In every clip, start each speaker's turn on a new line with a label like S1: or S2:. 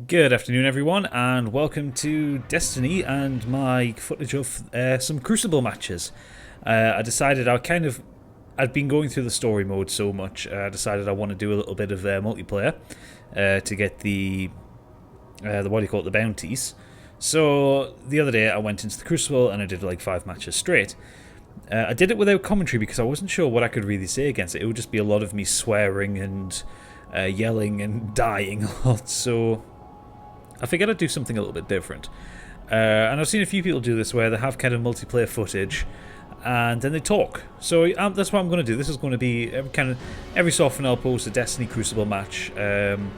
S1: Good afternoon, everyone, and welcome to Destiny and my footage of some Crucible matches. I decided I'd been going through the story mode so much. I decided I want to do a little bit of multiplayer to get the what do you call it, the bounties. So the other day I went into the Crucible and I did like 5 matches straight. I did it without commentary because I wasn't sure what I could really say against it. It would just be a lot of me swearing and yelling and dying a lot. So I figured I'd do something a little bit different. And I've seen a few people do this where they have kind of multiplayer footage and then they talk. So that's what I'm going to do. This is going to be every so often I'll post a Destiny Crucible match and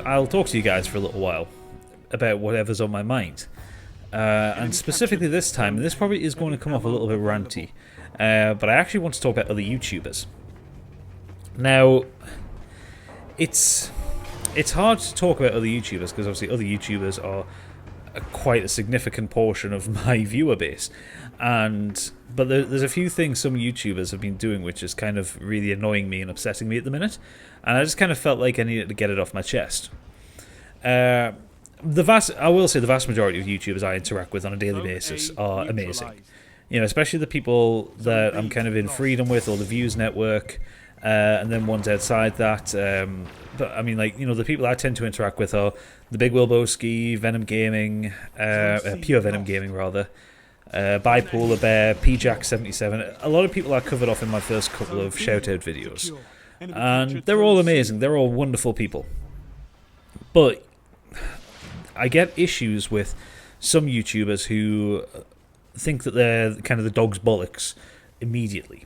S1: I'll talk to you guys for a little while about whatever's on my mind. And specifically this time, this probably is going to come off a little bit ranty, but I actually want to talk about other YouTubers. Now, it's hard to talk about other YouTubers because obviously other YouTubers are quite a significant portion of my viewer base, but there's a few things some YouTubers have been doing which is kind of really annoying me and upsetting me at the minute, and I just kind of felt like I needed to get it off my chest. I will say the vast majority of YouTubers I interact with on a daily basis are amazing. You know, especially the people that I'm kind of in freedom with, or the Views Network, and then ones outside that. But I mean, like, you know, the people I tend to interact with are the Big Wilbowski, Venom Gaming, Pure Venom Gaming rather, Bipolar Bear, PJack77. A lot of people I covered off in my first couple of shoutout videos, and they're all amazing. They're all wonderful people. But I get issues with some YouTubers who think that they're kind of the dog's bollocks immediately.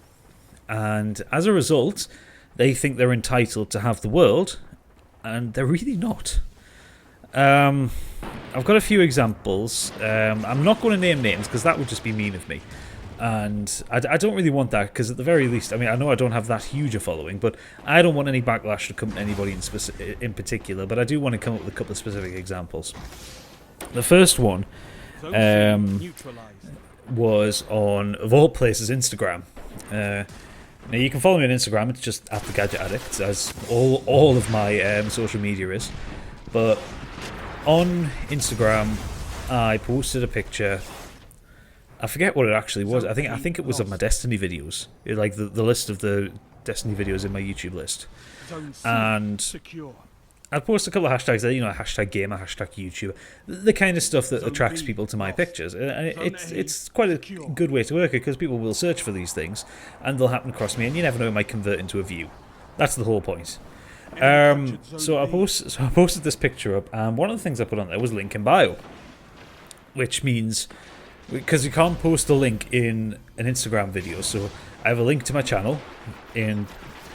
S1: And as a result, they think they're entitled to have the world, and they're really not. I've got a few examples. I'm not going to name names because that would just be mean of me. And I don't really want that because at the very least, I mean, I know I don't have that huge a following, but I don't want any backlash to come to anybody in particular, but I do want to come up with a couple of specific examples. The first one was on, of all places, Instagram. Now, you can follow me on Instagram. It's just at the Gadget Addict, as all of my social media is. But on Instagram, I posted a picture. I forget what it actually was. I think it was of my Destiny videos, like the list of the Destiny videos in my YouTube list. And I posted a couple of hashtags there, you know, hashtag gamer, hashtag YouTuber, the kind of stuff that attracts people to my pictures. And it's quite a good way to work it because people will search for these things and they'll happen across me, and you never know, it might convert into a view. That's the whole point. So I posted this picture up, and one of the things I put on there was link in bio, which means, because you can't post a link in an Instagram video, so I have a link to my channel in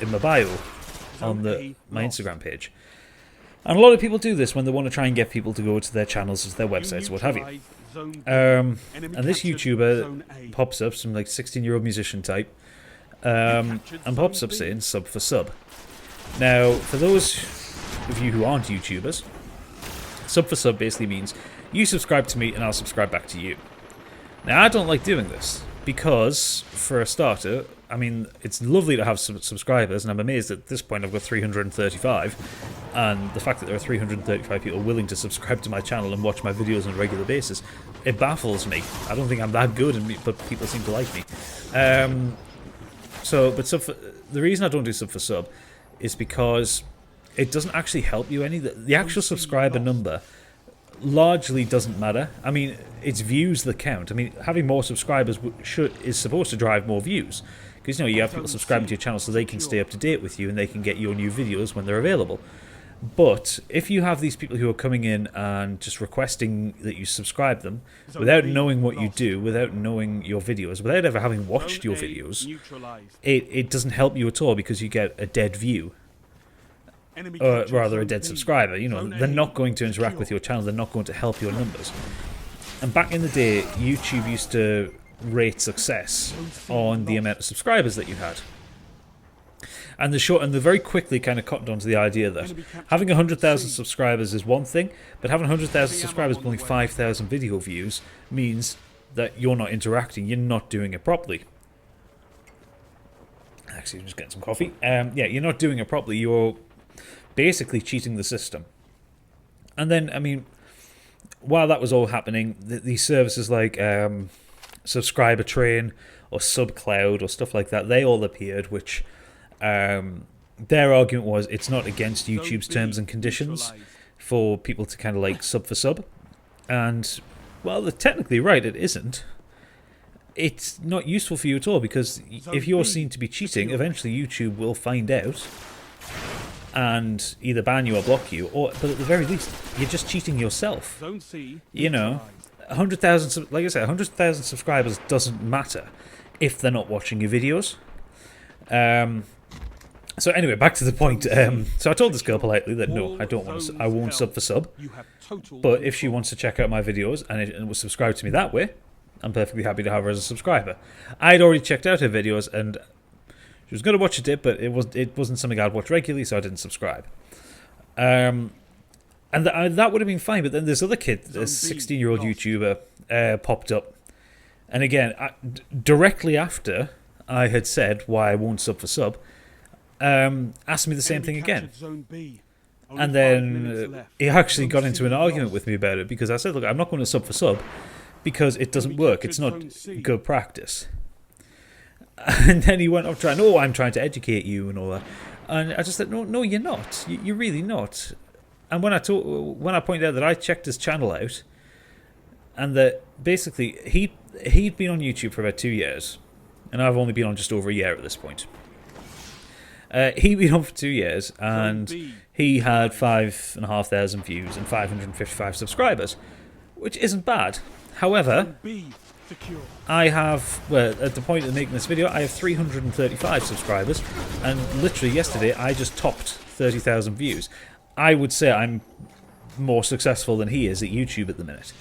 S1: my bio on my Instagram page. And a lot of people do this when they want to try and get people to go to their channels, their websites, what have you. And this YouTuber pops up, some like 16-year-old musician type, and pops up saying sub for sub. Now, for those of you who aren't YouTubers, sub for sub basically means you subscribe to me and I'll subscribe back to you. Now, I don't like doing this because, for a starter, I mean, it's lovely to have some subscribers, and I'm amazed at this point I've got 335, and the fact that there are 335 people willing to subscribe to my channel and watch my videos on a regular basis, it baffles me. I don't think I'm that good, but people seem to like me. The reason I don't do sub for sub is because it doesn't actually help you any. The actual subscriber number largely doesn't matter. I mean, it's views that count. I mean, having more subscribers is supposed to drive more views, because, you know, you have people subscribing to your channel so they can stay up to date with you and they can get your new videos when they're available. But if you have these people who are coming in and just requesting that you subscribe them without knowing what you do, without knowing your videos, without ever having watched your videos, it doesn't help you at all, because you get a dead view. Or rather, a dead subscriber. You know, they're not going to interact with your channel. They're not going to help your numbers. And back in the day, YouTube used to rate success on the amount of subscribers that you had. And they very quickly kind of cottoned onto the idea that having 100,000 subscribers is one thing, but having 100,000 subscribers but only 5,000 video views means that you're not interacting. You're not doing it properly. Actually, I'm just getting some coffee. Yeah, you're not doing it properly. You're basically cheating the system. And then, I mean, while that was all happening, these services like Subscriber Train or SubCloud or stuff like that, they all appeared, which their argument was it's not against YouTube's terms and conditions for people to kind of like sub for sub. And, well, they're technically right, it isn't. It's not useful for you at all, because if you're seen to be cheating, eventually YouTube will find out and either ban you or block you, or, but at the very least, you're just cheating yourself. You know, 100,000, like I said, 100,000 subscribers doesn't matter if they're not watching your videos. So anyway, back to the point. So I told this girl politely that no, I won't sub for sub. But if she wants to check out my videos and will subscribe to me that way, I'm perfectly happy to have her as a subscriber. I'd already checked out her videos, and she was going to watch a dip, but it wasn't something I'd watch regularly, so I didn't subscribe. And that would have been fine, but then this other kid, this 16-year-old YouTuber, popped up. And again, directly after I had said why I won't sub for sub, asked me the same thing again. And then he actually got into an argument with me about it, because I said, look, I'm not going to sub for sub because it doesn't work. It's not good practice. And then he went off trying, oh, I'm trying to educate you and all that. And I just said, no, you're not. You're really not. And when I pointed out that I checked his channel out, and that basically he'd been on YouTube for about 2 years, and I've only been on just over a year at this point. He'd been on for 2 years, and he had 5,500 views and 555 subscribers, which isn't bad. However, I have, well, at the point of making this video, I have 335 subscribers, and literally yesterday I just topped 30,000 views. I would say I'm more successful than he is at YouTube at the minute.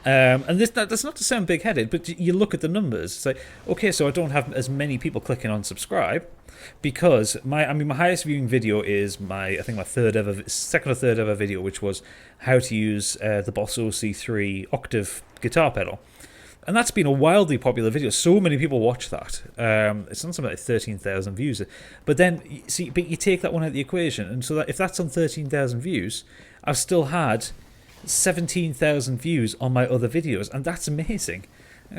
S1: And that's not to sound big-headed, but you look at the numbers. It's like, okay, so I don't have as many people clicking on subscribe, because my highest viewing video is my second or third ever video, which was how to use the Boss OC3 octave guitar pedal. And that's been a wildly popular video. So many people watch that. It's on something like 13,000 views. But then, but you take that one out of the equation, and so that if that's on 13,000 views, I've still had 17,000 views on my other videos, and that's amazing.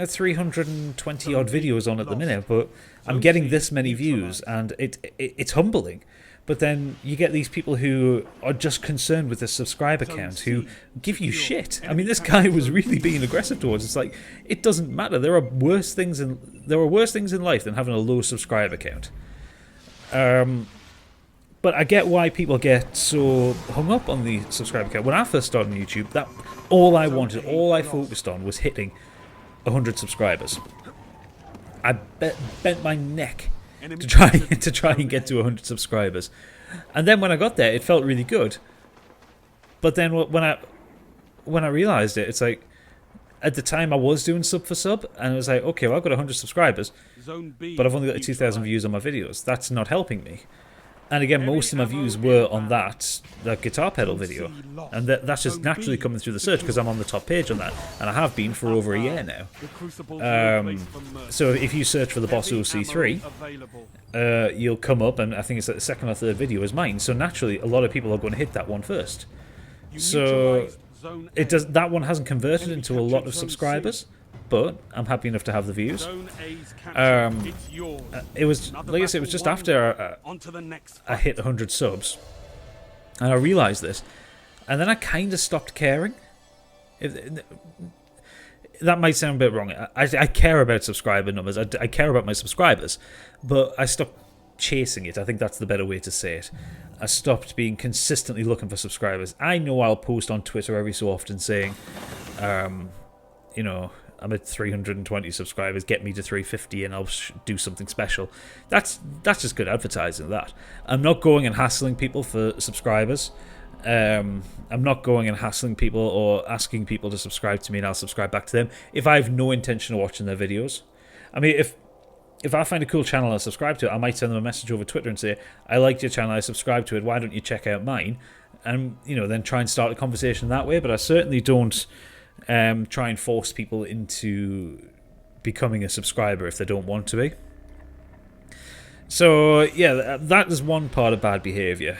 S1: 320 odd videos on at the minute, but I'm getting this many views, and it's humbling. But then you get these people who are just concerned with the subscriber count, who give you shit. I mean, this guy was really being aggressive towards. It's like, it doesn't matter. There are worse things in life than having a low subscriber count. But I get why people get so hung up on the subscriber count. When I first started on YouTube, all I focused on was hitting 100 subscribers. I bent my neck to try and get to 100 subscribers, and then when I got there, it felt really good. But then when I realized it, it's like, at the time I was doing sub for sub, and it was like, okay, well, I've got 100 subscribers, but I've only got 2,000 views on my videos. That's not helping me. And again, most of my views were on that guitar pedal video, and that's just naturally coming through the search because I'm on the top page on that, and I have been for over a year now. So if you search for the Boss OC3, you'll come up, and I think it's like the second or third video is mine. So naturally, a lot of people are going to hit that one first. So that one hasn't converted into a lot of subscribers, but I'm happy enough to have the views. It was, like I said, it was just after I hit 100 subs, and I realised this, and then I kind of stopped caring. That might sound a bit wrong. I care about subscriber numbers. I care about my subscribers, but I stopped chasing it. I think that's the better way to say it. I stopped being consistently looking for subscribers. I know I'll post on Twitter every so often saying, you know, I'm at 320 subscribers, get me to 350 and I'll do something special. That's just good advertising, that. I'm not going and hassling people for subscribers. I'm not going and hassling people or asking people to subscribe to me and I'll subscribe back to them if I have no intention of watching their videos. I mean, if I find a cool channel I subscribe to, I might send them a message over Twitter and say, I liked your channel, I subscribe to it, why don't you check out mine? And, you know, then try and start a conversation that way. But I certainly don't try and force people into becoming a subscriber if they don't want to be. So, yeah, that is one part of bad behaviour.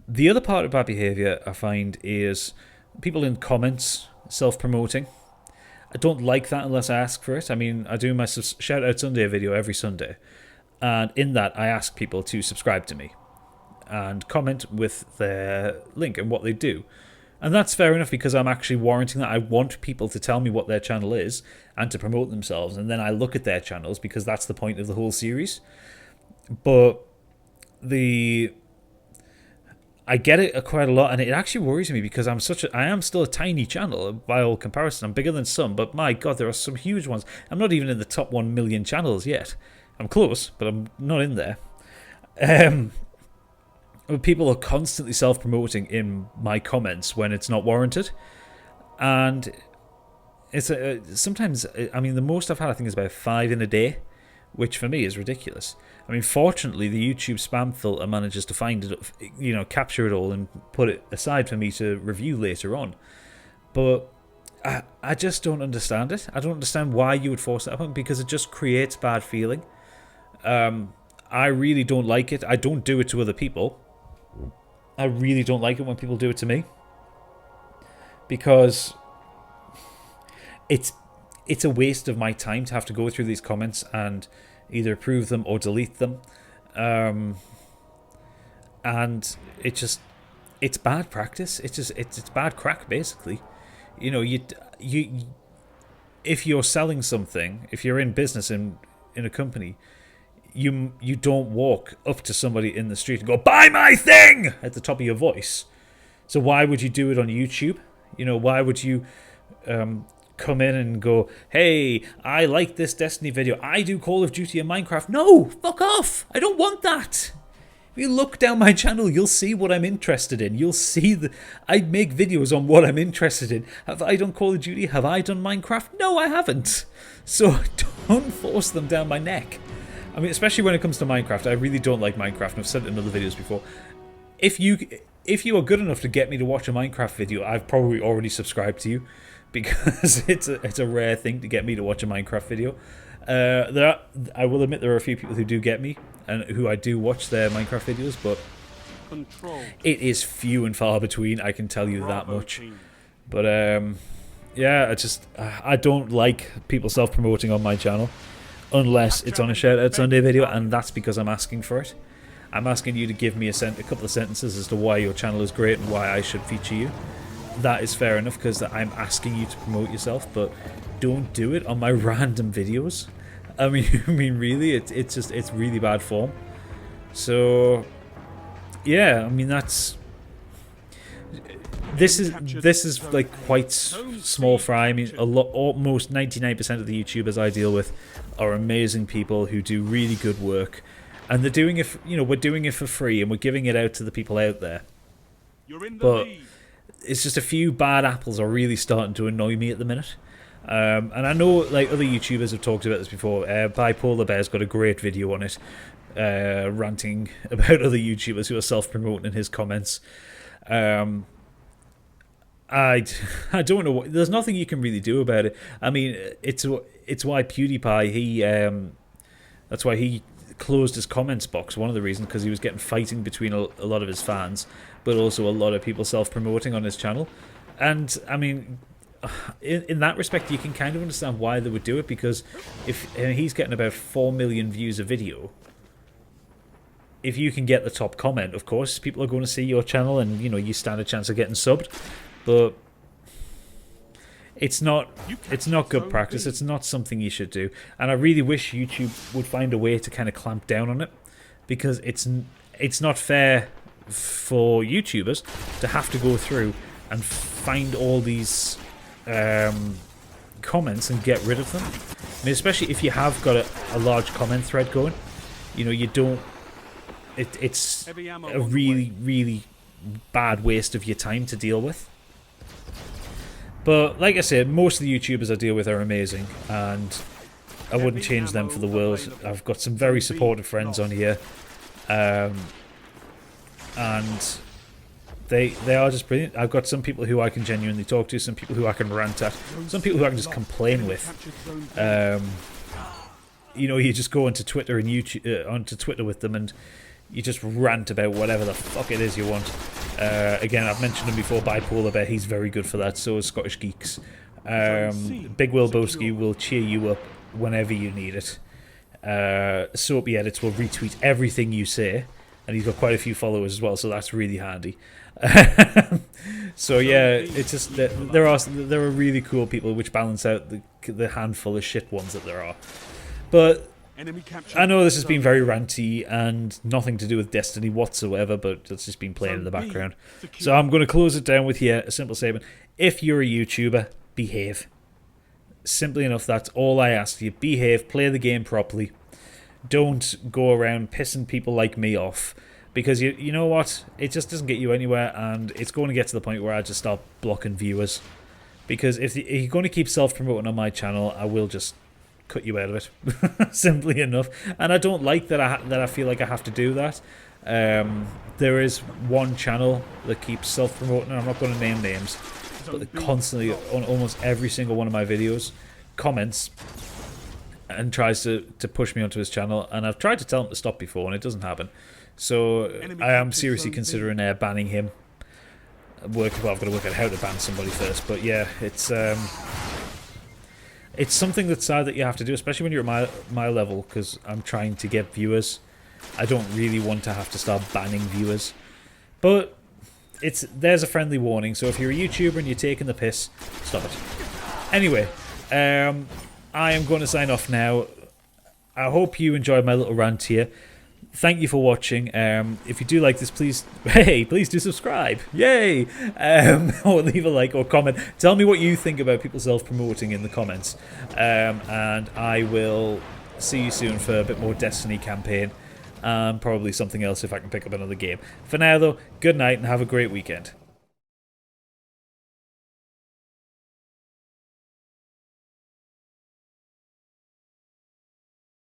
S1: The other part of bad behaviour I find is people in comments self-promoting. I don't like that unless I ask for it. I mean, I do my Shout Out Sunday video every Sunday, and in that I ask people to subscribe to me and comment with their link and what they do. And that's fair enough because I'm actually warranting that. I want people to tell me what their channel is and to promote themselves, and then I look at their channels because that's the point of the whole series. But I get it quite a lot, and it actually worries me because I am still a tiny channel by all comparison. I'm bigger than some, but my god, there are some huge ones. I'm not even in the top 1 million channels yet. I'm close, but I'm not in there. People are constantly self-promoting in my comments when it's not warranted, and it's sometimes. I mean, the most I've had, I think, is about 5 in a day, which for me is ridiculous. I mean, fortunately, the YouTube spam filter manages to find it, capture it all and put it aside for me to review later on. But I just don't understand it. I don't understand why you would force that upon, because it just creates bad feeling. I really don't like it. I don't do it to other people. I really don't like it when people do it to me, because it's a waste of my time to have to go through these comments and either approve them or delete them, and it's bad practice. It's bad crack, basically. If you're selling something, if you're in business in a company, you don't walk up to somebody in the street and go, "Buy my thing!" at the top of your voice. So why would you do it on YouTube? Why would you come in and go, "Hey, I like this Destiny video. I do Call of Duty and Minecraft." No, fuck off. I don't want that. If you look down my channel, you'll see what I'm interested in. You'll see I make videos on what I'm interested in. Have I done Call of Duty? Have I done Minecraft? No, I haven't. So don't force them down my neck. I mean, especially when it comes to Minecraft. I really don't like Minecraft, and I've said it in other videos before. If you are good enough to get me to watch a Minecraft video, I've probably already subscribed to you, because it's a rare thing to get me to watch a Minecraft video. I will admit there are a few people who do get me and who I do watch their Minecraft videos, but it is few and far between. I can tell you that much. But yeah, I don't like people self-promoting on my channel unless it's on a Shout Out Sunday video, and that's because I'm asking for it. I'm asking you to give me a couple of sentences as to why your channel is great and why I should feature you. That is fair enough, because I'm asking you to promote yourself, but don't do it on my random videos. I mean, really, it's really bad form. So, yeah, I mean, this is like quite small fry. I mean, almost 99% of the YouTubers I deal with are amazing people who do really good work, and they're doing it. We're doing it for free, and we're giving it out to the people out there. But it's just a few bad apples are really starting to annoy me at the minute. And I know, like, other YouTubers have talked about this before. Bipolar Bear's got a great video on it, ranting about other YouTubers who are self-promoting in his comments. I don't know. There's nothing you can really do about it. I mean, it's why PewDiePie, that's why he closed his comments box. One of the reasons, because he was getting fighting between a lot of his fans, but also a lot of people self-promoting on his channel. And I mean, in that respect, you can kind of understand why they would do it, because if he's getting about 4 million views a video, if you can get the top comment, of course, people are going to see your channel, and you stand a chance of getting subbed. But it's not good practice. It's not something you should do, and I really wish YouTube would find a way to kind of clamp down on it, because it's not fair for YouTubers to have to go through and find all these comments and get rid of them. I mean, especially if you have got a large comment thread going, you don't. It's a really, really bad waste of your time to deal with. But like I said, most of the YouTubers I deal with are amazing, and I wouldn't change them for the world. I've got some very supportive friends on here, and they are just brilliant. I've got some people who I can genuinely talk to, some people who I can rant at, some people who I can just complain with. You just go onto Twitter and onto Twitter with them, and you just rant about whatever the fuck it is you want. Again, I've mentioned him before, Bipolar Bear, he's very good for that, so is Scottish Geeks. Big Will Boski will cheer you up whenever you need it. Soapy Edits will retweet everything you say, and he's got quite a few followers as well, so that's really handy. So yeah, it's just there are really cool people which balance out the handful of shit ones that there are. But I know this has been very ranty and nothing to do with Destiny whatsoever, but it's just been playing in the background. So I'm going to close it down with here a simple statement: if you're a YouTuber, behave. Simply enough, that's all I ask you. Behave, play the game properly. Don't go around pissing people like me off. Because you know what? It just doesn't get you anywhere, and it's going to get to the point where I just start blocking viewers. Because if you're going to keep self-promoting on my channel, I will just cut you out of it. Simply enough. And I don't like that I feel like I have to do that. There is one channel that keeps self-promoting, and I'm not going to name names, but they constantly, on almost every single one of my videos, comments and tries to push me onto his channel, and I've tried to tell him to stop before, and it doesn't happen. So I am seriously considering banning him. I've got to work out how to ban somebody first, but yeah, it's something that's sad that you have to do, especially when you're at my level, because I'm trying to get viewers. I don't really want to have to start banning viewers, but there's a friendly warning. So if you're a YouTuber and you're taking the piss, stop it. Anyway, I am going to sign off now. I hope you enjoyed my little rant here. Thank you for watching. If you do like this, please do subscribe. Yay! Or leave a like or comment. Tell me what you think about people self-promoting in the comments. And I will see you soon for a bit more Destiny campaign. And probably something else if I can pick up another game. For now, though, good night and have a great weekend.